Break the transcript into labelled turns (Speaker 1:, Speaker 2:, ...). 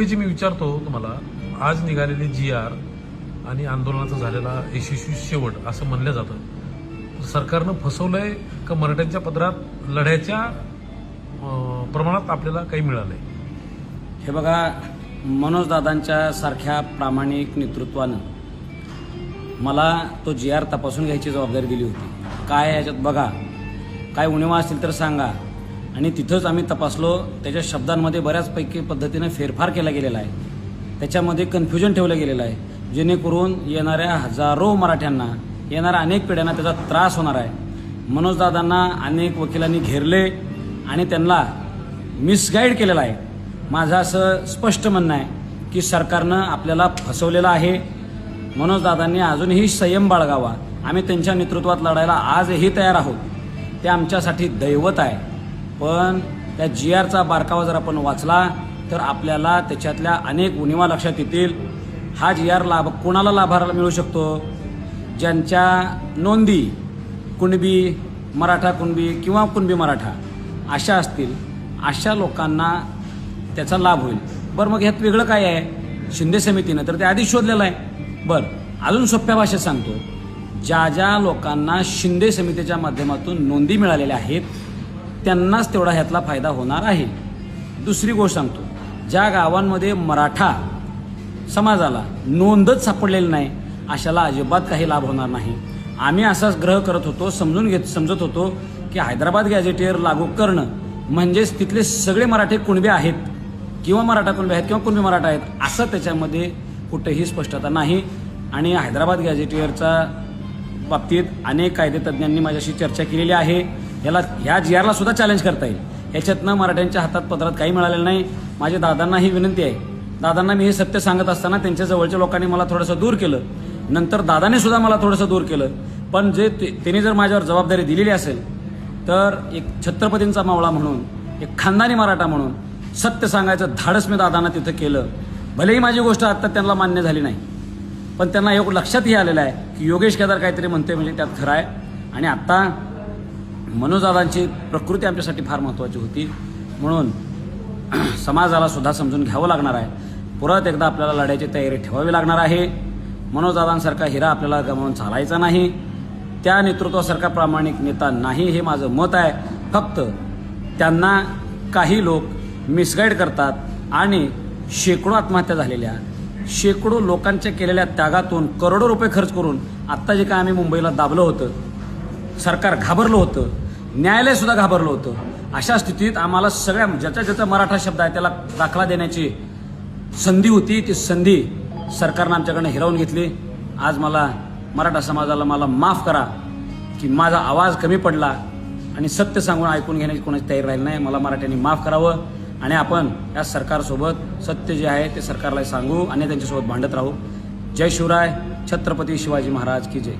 Speaker 1: योगेशजी, मी विचारतो तुम्हाला, आज निघालेली GR आणि आंदोलनाचा झालेला यशस्वी शेवट असं म्हणलं जातं, सरकारनं फसवलंय का मराठ्यांच्या पदरात लढ्याच्या प्रमाणात आपल्याला काही मिळालंय?
Speaker 2: हे बघा, मनोजदादांच्या सारख्या प्रामाणिक नेतृत्वानं मला तो GR तपासून घ्यायची जबाबदारी दिली होती. काय याच्यात बघा, काय उणिवा असतील तर सांगा. आणि तिथंच आम्ही तपासलो. त्याच्या शब्दांमध्ये बऱ्याचपैकी पद्धतीने फेरफार केला गेलेला आहे, त्याच्यामध्ये कन्फ्युजन ठेवलं गेलेलं आहे, जेणेकरून येणाऱ्या हजारो मराठ्यांना, येणाऱ्या अनेक पिढ्यांना त्याचा त्रास होणार आहे. मनोजदादांना अनेक वकिलांनी घेरले आणि त्यांना मिसगाईड केलेलं आहे. माझं असं स्पष्ट म्हणणं आहे की सरकारनं आपल्याला फसवलेलं आहे. मनोजदादांनी अजूनही संयम बाळगावा. आम्ही त्यांच्या नेतृत्वात लढायला आजही तयार आहोत. ते आमच्यासाठी दैवत आहे. पण त्या GRचा बारकावा जर आपण वाचला तर आपल्याला त्याच्यातल्या अनेक उणिवा लक्षात येतील. हा GR कोणाला लाभाला मिळू शकतो? ज्यांच्या नोंदी कुणबी मराठा कुणबी किंवा कुणबी मराठा अशा असतील, अशा लोकांना त्याचा लाभ होईल. बरं, मग ह्यात वेगळं काय आहे? शिंदे समितीनं तर ते आधीच शोधलेलं आहे. बरं, अजून सोप्या भाषेत सांगतो, ज्या ज्या लोकांना शिंदे समितीच्या माध्यमातून नोंदी मिळालेल्या आहेत त्यांनाच तेवढा ह्यातला फायदा होणार आहे. दुसरी गोष्ट सांगतो, ज्या गावांमध्ये मराठा समाजाला नोंदच सापडलेली नाही अशाला अजिबात काही लाभ होणार नाही. आम्ही असाच ग्रह करत होतो, समजत होतो की हैदराबाद गॅझेटियर लागू करणं म्हणजेच तिथले सगळे मराठे कुणबी आहेत किंवा मराठा कुणबी आहेत किंवा कुणबी मराठा आहेत असं त्याच्यामध्ये कुठेही स्पष्टता नाही. आणि हैदराबाद गॅझेटियरच्या बाबतीत अनेक कायदेतज्ञांनी माझ्याशी चर्चा केलेली आहे. ह्या GRला सुद्धा चॅलेंज करता येईल. ह्याच्यातनं मराठ्यांच्या हातात पदरात काही मिळालेलं नाही. माझ्या दादांना ही विनंती आहे. दादांना मी हे सत्य सांगत असताना त्यांच्या जवळच्या लोकांनी मला थोडंसं दूर केलं, नंतर दादाने सुद्धा मला थोडंसं दूर केलं. पण जे त्यांनी जर माझ्यावर जबाबदारी दिलेली असेल तर एक छत्रपतींचा मावळा म्हणून, एक खानदानी मराठा म्हणून सत्य सांगायचं धाडस मी दादांना तिथं केलं. भलेही माझी गोष्ट आत्ता त्यांना मान्य झाली नाही, पण त्यांना एक लक्षातही आलेलं आहे की योगेश केदार काहीतरी म्हणते म्हणजे त्यात खरं आहे. आणि आत्ता मनोजदादांची प्रकृती आमच्यासाठी फार महत्त्वाची होती, म्हणून समाजाला सुद्धा समजून घ्यावं लागणार आहे. परत एकदा आपल्याला लढायची तयारी ठेवावी लागणार आहे. मनोजदादांसारखा हिरा आपल्याला गमावून चालायचा नाही. त्या नेतृत्वासारखा प्रामाणिक नेता नाही, हे माझं मत आहे. फक्त त्यांना काही लोक मिसगाईड करतात आणि शेकडो आत्महत्या झालेल्या, शेकडो लोकांच्या केलेल्या त्यागातून करोडो रुपये खर्च करून आत्ता जे काय आम्ही मुंबईला दाबलं होतं, सरकार घाबरलं होतं, न्यायालय सुद्धा घाबरलं होतं. अशा स्थितीत आम्हाला सगळ्या ज्याचा मराठा शब्द आहे त्याला दाखला देण्याची संधी होती. ती संधी सरकारनं आमच्याकडनं हिरावून घेतली. आज मराठा समाजाला मला माफ करा की माझा आवाज कमी पडला आणि सत्य सांगून ऐकून घेण्याची कोणाची तयारी राहिली नाही. मला मराठ्यांनी माफ करावं आणि आपण या सरकारसोबत सत्य जे आहे ते सरकारला सांगू आणि त्यांच्यासोबत भांडत राहू. जय शिवराय. छत्रपती शिवाजी महाराज की जय.